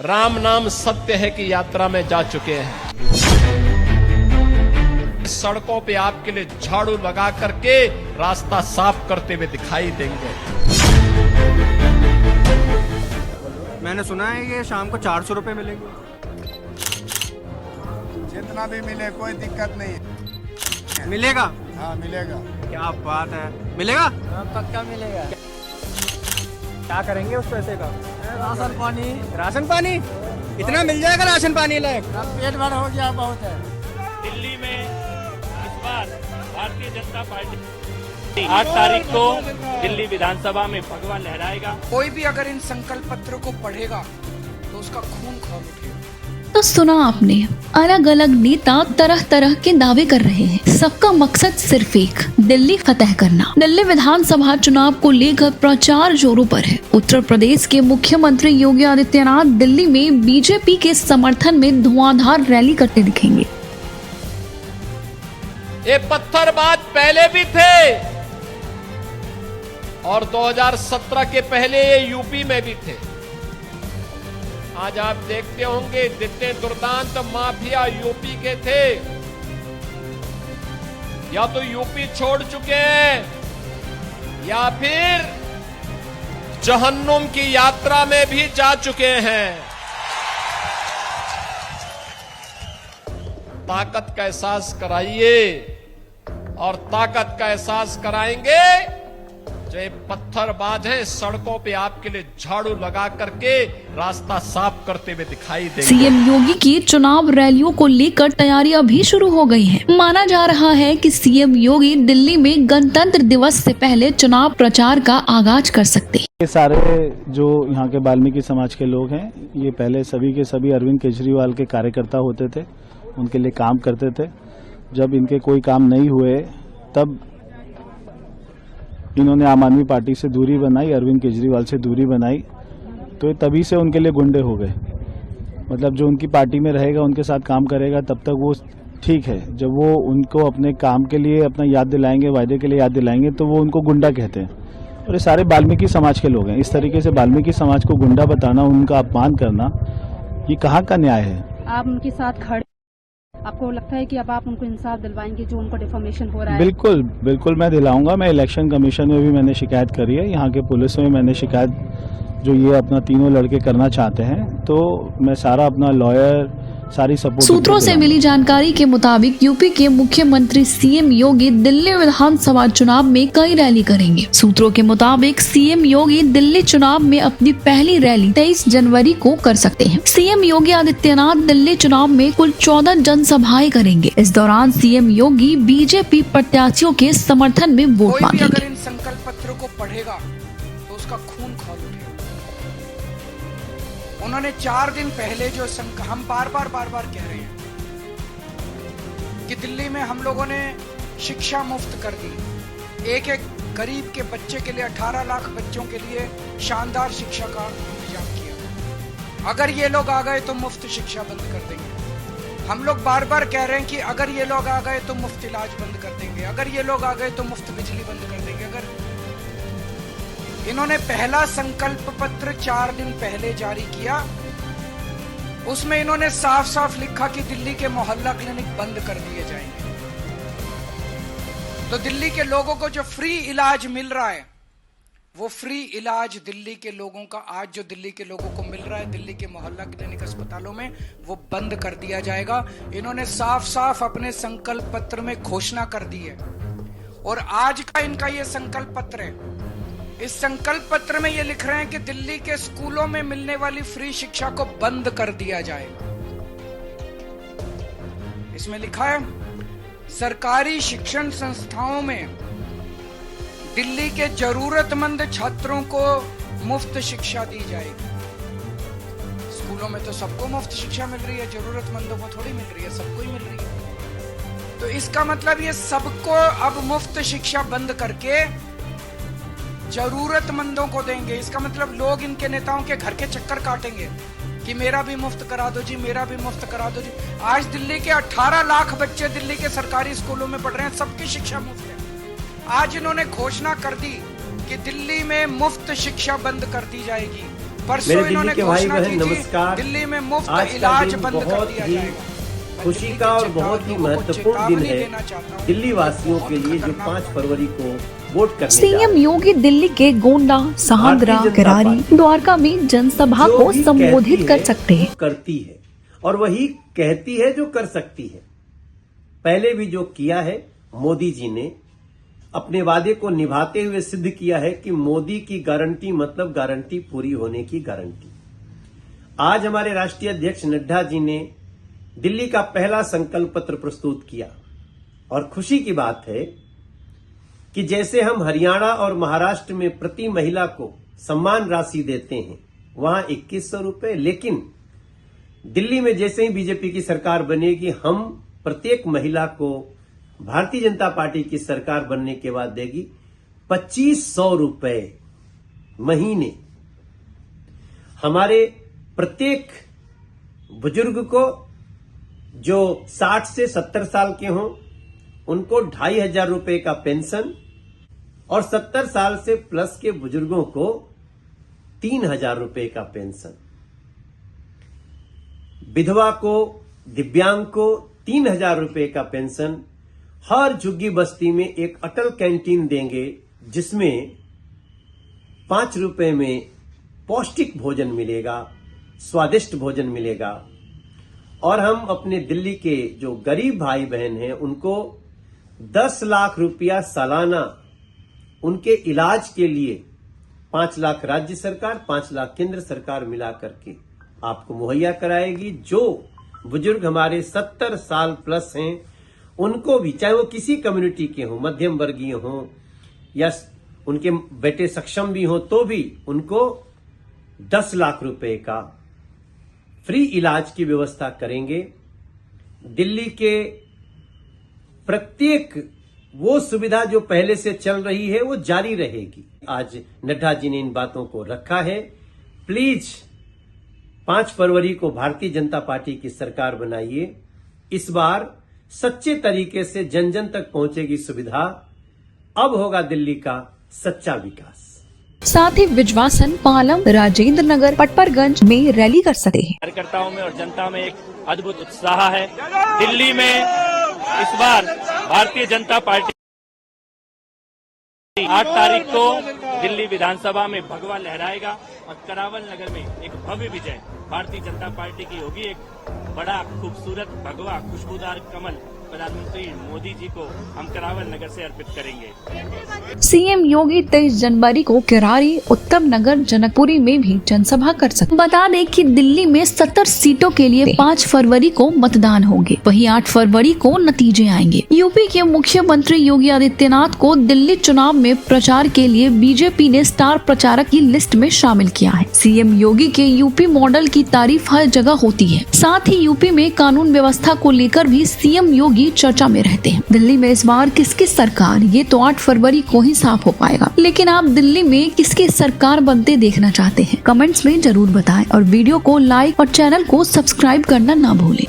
राम नाम सत्य है की यात्रा में जा चुके हैं। सड़कों पे आपके लिए झाड़ू लगा करके रास्ता साफ करते हुए दिखाई देंगे। मैंने सुना है ये शाम को 400 रुपए मिलेंगे। जितना भी मिले कोई दिक्कत नहीं। मिलेगा? हाँ मिलेगा। क्या बात है, मिलेगा? हाँ, पक्का मिलेगा। क्या करेंगे उस पैसे का? राशन पानी। राशन पानी इतना मिल जाएगा? राशन पानी लायक अब पेट भर हो गया, बहुत है। दिल्ली में इस बार भारतीय जनता पार्टी 8 तारीख को दिल्ली विधानसभा में भगवा लहराएगा। कोई भी अगर इन संकल्प पत्र को पढ़ेगा तो उसका खून खौल उठेगा। तो सुना आपने, अलग अलग नेता तरह तरह के दावे कर रहे हैं। सबका मकसद सिर्फ एक, दिल्ली फतेह करना। दिल्ली विधानसभा चुनाव को लेकर प्रचार जोरों पर है। उत्तर प्रदेश के मुख्यमंत्री योगी आदित्यनाथ दिल्ली में बीजेपी के समर्थन में धुआंधार रैली करते दिखेंगे। ये पत्थरबाज पहले भी थे और 2017 के पहले ये यूपी में भी थे। आज आप देखते होंगे जितने दुर्दांत माफिया यूपी के थे, या तो यूपी छोड़ चुके हैं या फिर जहन्नुम की यात्रा में भी जा चुके हैं। ताकत का एहसास कराइए और ताकत का एहसास कराएंगे जो ये पत्थरबाज हैं, सड़कों पे आपके लिए झाड़ू लगा करके रास्ता साफ करते हुए दिखाई देंगे। सीएम योगी की चुनाव रैलियों को लेकर तैयारियां भी शुरू हो गई हैं। माना जा रहा है कि सीएम योगी दिल्ली में गणतंत्र दिवस से पहले चुनाव प्रचार का आगाज कर सकते हैं। ये सारे जो यहाँ के वाल्मीकि समाज के लोग हैं, ये पहले सभी के सभी अरविंद केजरीवाल के कार्यकर्ता होते थे, उनके लिए काम करते थे। जब इनके कोई काम नहीं हुए तब इन्होंने आम आदमी पार्टी से दूरी बनाई, अरविंद केजरीवाल से दूरी बनाई, तो ये तभी से उनके लिए गुंडे हो गए। मतलब जो उनकी पार्टी में रहेगा, उनके साथ काम करेगा, तब तक वो ठीक है। जब वो उनको अपने काम के लिए अपना याद दिलाएंगे, वायदे के लिए याद दिलाएंगे, तो वो उनको गुंडा कहते हैं। और ये सारे वाल्मीकि समाज के लोग हैं। इस तरीके से वाल्मीकि समाज को गुंडा बताना, उनका अपमान करना, ये कहाँ का न्याय है? आप उनके साथ खड़े, आपको लगता है कि अब आप उनको इंसाफ दिलवाएंगे जो उनको डिफॉर्मेशन हो रहा है? बिल्कुल बिल्कुल मैं दिलाऊंगा। मैं इलेक्शन कमीशन में भी मैंने शिकायत करी है, यहाँ के पुलिस में मैंने शिकायत, जो ये अपना तीनों लड़के करना चाहते हैं, तो मैं सारा अपना लॉयर सारी सपोर्ट। सूत्रों से मिली जानकारी के मुताबिक यूपी के मुख्यमंत्री सीएम योगी दिल्ली विधानसभा चुनाव में कई रैली करेंगे। सूत्रों के मुताबिक सीएम योगी दिल्ली चुनाव में अपनी पहली रैली 23 जनवरी को कर सकते हैं। सीएम योगी आदित्यनाथ दिल्ली चुनाव में कुल 14 जनसभाएं करेंगे। इस दौरान सीएम योगी बीजेपी प्रत्याशियों के समर्थन में वोट मांगेंगे। अगर इन संकल्प पत्रों को पढ़ेगा तो उसका खून खौल उठेगा। उन्होंने 4 दिन पहले जो हम बार बार कह रहे हैं कि दिल्ली में हम लोगों ने शिक्षा मुफ्त कर दी। एक एक गरीब के बच्चे के लिए 18 लाख बच्चों के लिए शानदार शिक्षा का इंतजाम किया। अगर ये लोग आ गए तो मुफ्त शिक्षा बंद कर देंगे। हम लोग बार बार कह रहे हैं कि अगर ये लोग आ गए तो मुफ्त इलाज बंद कर देंगे। अगर ये लोग आ गए तो मुफ्त बिजली बंद कर देंगे। अगर इन्होंने पहला संकल्प पत्र 4 दिन पहले जारी किया, उसमें इन्होंने साफ साफ लिखा कि दिल्ली के मोहल्ला क्लिनिक बंद कर दिए जाएंगे। तो दिल्ली के लोगों को जो फ्री इलाज मिल रहा है, वो फ्री इलाज दिल्ली के लोगों का आज जो दिल्ली के लोगों को मिल रहा है दिल्ली के मोहल्ला क्लिनिक अस्पतालों में, वो बंद कर दिया जाएगा। इन्होंने साफ साफ अपने संकल्प पत्र में घोषणा कर दी है। और आज का इनका ये संकल्प पत्र है। इस संकल्प पत्र में ये लिख रहे हैं कि दिल्ली के स्कूलों में मिलने वाली फ्री शिक्षा को बंद कर दिया जाएगा। इसमें लिखा है सरकारी शिक्षण संस्थाओं में दिल्ली के जरूरतमंद छात्रों को मुफ्त शिक्षा दी जाएगी। स्कूलों में तो सबको मुफ्त शिक्षा मिल रही है, जरूरतमंदों को थोड़ी मिल रही है, सबको ही मिल रही है। तो इसका मतलब ये सबको अब मुफ्त शिक्षा बंद करके जरूरतमंदों को देंगे। इसका मतलब लोग इनके नेताओं के घर के चक्कर काटेंगे कि मेरा भी मुफ्त करा दो जी, मेरा भी मुफ्त करा दो जी। आज दिल्ली के 18 लाख बच्चे दिल्ली के सरकारी स्कूलों में पढ़ रहे हैं, सबकी शिक्षा मुफ्त है। आज इन्होंने घोषणा कर दी कि दिल्ली में मुफ्त शिक्षा बंद कर दी जाएगी। परसों मेरे इन्होंने दिल्ली के भाई घोषणा बहन की थी, नमस्कार। दिल्ली में मुफ्त आज का इलाज दिन बंद कर बहुत दिया ही जाएगा। खुशी का और बहुत ही महत्वपूर्ण दिन है दिल्ली वासियों के लिए जो 5 फरवरी को वोट करने जा रहे सीएम हैं। योगी दिल्ली के गोंडा, सहागरा, भारतीय जनता करारी, पार्टी द्वारका में जनसभा जो को भी संबोधित कहती कर है, सकते हैं। करती है और वही कहती है जो कर सकती है। पहले भी जो किया है मोदी जी ने अपने वादे को निभाते हुए सिद्ध किया है कि मोदी की गारंटी मतलब गारंटी पूरी होने की गारंटी। आज हमारे राष्ट्रीय अध्यक्ष नड्डा जी ने दिल्ली का पहला संकल्प पत्र प्रस्तुत किया और खुशी की बात है कि जैसे हम हरियाणा और महाराष्ट्र में प्रति महिला को सम्मान राशि देते हैं वहां 2100 रुपए, लेकिन दिल्ली में जैसे ही बीजेपी की सरकार बनेगी हम प्रत्येक महिला को भारतीय जनता पार्टी की सरकार बनने के बाद देगी 2500 रुपए महीने। हमारे प्रत्येक बुजुर्ग को जो 60 से 70 साल के हों उनको 2500 रुपए का पेंशन और 70 साल से प्लस के बुजुर्गों को 3000 रुपए का पेंशन, विधवा को, दिव्यांग को 3000 रुपए का पेंशन। हर झुग्गी बस्ती में एक अटल कैंटीन देंगे जिसमें 5 रुपए में पौष्टिक भोजन मिलेगा, स्वादिष्ट भोजन मिलेगा। और हम अपने दिल्ली के जो गरीब भाई बहन हैं उनको 10 लाख रुपया सालाना उनके इलाज के लिए 5 लाख राज्य सरकार, 5 लाख केंद्र सरकार मिला करके आपको मुहैया कराएगी। जो बुजुर्ग हमारे 70 साल प्लस हैं उनको भी, चाहे वो किसी कम्युनिटी के हों, मध्यम वर्गीय हों या उनके बेटे सक्षम भी हों, तो भी उनको 10 लाख रुपए का फ्री इलाज की व्यवस्था करेंगे। दिल्ली के प्रत्येक वो सुविधा जो पहले से चल रही है वो जारी रहेगी। आज नड्डा जी ने इन बातों को रखा है। प्लीज 5 फरवरी को भारतीय जनता पार्टी की सरकार बनाइए। इस बार सच्चे तरीके से जन जन तक पहुंचेगी सुविधा। अब होगा दिल्ली का सच्चा विकास। साथ ही विजवासन, पालम, राजेंद्र नगर, पटपरगंज में रैली कर सकते हैं। कार्यकर्ताओं में और जनता में एक अद्भुत उत्साह है। दिल्ली में इस बार भारतीय जनता पार्टी 8 तारीख को दिल्ली विधानसभा में भगवा लहराएगा और करावल नगर में एक भव्य विजय भारतीय जनता पार्टी की होगी। एक बड़ा खूबसूरत भगवा खुशबूदार कमल प्रधानमंत्री मोदी जी को हम करावल नगर से अर्पित करेंगे। सीएम योगी 23 जनवरी को किरारी, उत्तम नगर, जनकपुरी में भी जनसभा कर सकते। बता दें कि दिल्ली में 70 सीटों के लिए 5 फरवरी को मतदान होंगे, वहीं 8 फरवरी को नतीजे आएंगे। यूपी के मुख्यमंत्री योगी आदित्यनाथ को दिल्ली चुनाव में प्रचार के लिए बीजेपी ने स्टार प्रचारक की लिस्ट में शामिल किया है। सीएम योगी के यूपी मॉडल की तारीफ हर जगह होती है। साथ ही यूपी में कानून व्यवस्था को लेकर भी सीएम योगी चर्चा में रहते हैं। दिल्ली में इस बार किसकी सरकार, ये तो 8 फरवरी को ही साफ हो पाएगा। लेकिन आप दिल्ली में किसकी सरकार बनते देखना चाहते हैं? कमेंट्स में जरूर बताएं और वीडियो को लाइक और चैनल को सब्सक्राइब करना ना भूलें।